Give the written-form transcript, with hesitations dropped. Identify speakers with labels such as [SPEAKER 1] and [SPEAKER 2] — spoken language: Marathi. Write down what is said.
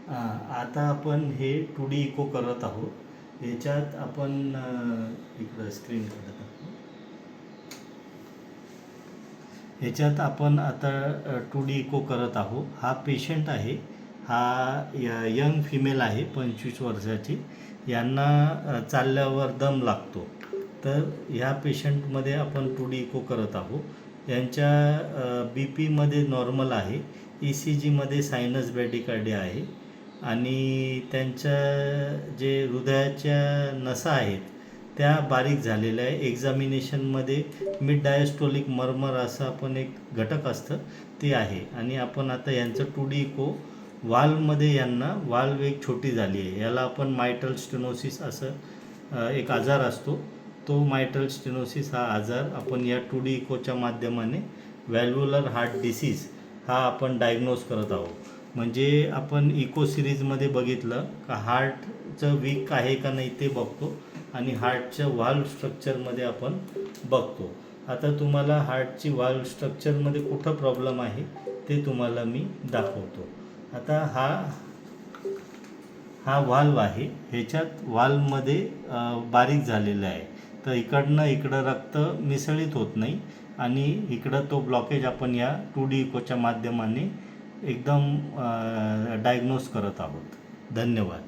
[SPEAKER 1] आता आपण हे 2D इको करत आहोत. ह्याच्यात आपण इकडं स्क्रीन करत आहोत. ह्याच्यात आपण आता 2D इको करत आहोत. हा पेशंट आहे, हा यंग फिमेल आहे 25 वर्षाची. यांना चालल्यावर दम लागतो. तर ह्या पेशंटमध्ये आपण 2D इको करत आहोत. यांच्या BP नॉर्मल आहे, ECGमध्ये सायनस ब्रॅडिकार्डिया आहे आणि त्यांच्या जे हृदयाच्या नसा आहेत त्या बारीक झालेल्या आहे. एक्झामिनेशनमध्ये मिड डायस्टोलिक मर्मर असं आपण एक घटक असतं ते आहे. आणि आपण आता यांचं 2D इको वाल्वमध्ये यांना वाल्व एक छोटी झाली आहे. याला आपण मायट्रल स्टेनोसिस असं एक आजार असतो. तो मायट्रल स्टेनोसिस हा आजार आपण या 2D इकोच्या माध्यमाने व्हॅल्व्युलर हार्ट डिसीज हा आपण डायग्नोज करत आहोत. म्हणजे आपण इको सिरीजमध्ये बघितलं का हार्टचं वीक आहे का नाही ते बघतो आणि हार्टच्या वाल्व स्ट्रक्चरमध्ये आपण बघतो. आता तुम्हाला हार्टची वाल्व स्ट्रक्चरमध्ये कुठं प्रॉब्लेम आहे ते तुम्हाला मी दाखवतो. आता हा वाल्व आहे. ह्याच्यात वाल्वमध्ये बारीक झालेलं आहे. तर इकडं रक्त मिसळीत होत नाही आणि इकडं तो ब्लॉकेज आपण या 2D इकोच्या माध्यमाने एकदम डायग्नोज करत आहोत. धन्यवाद.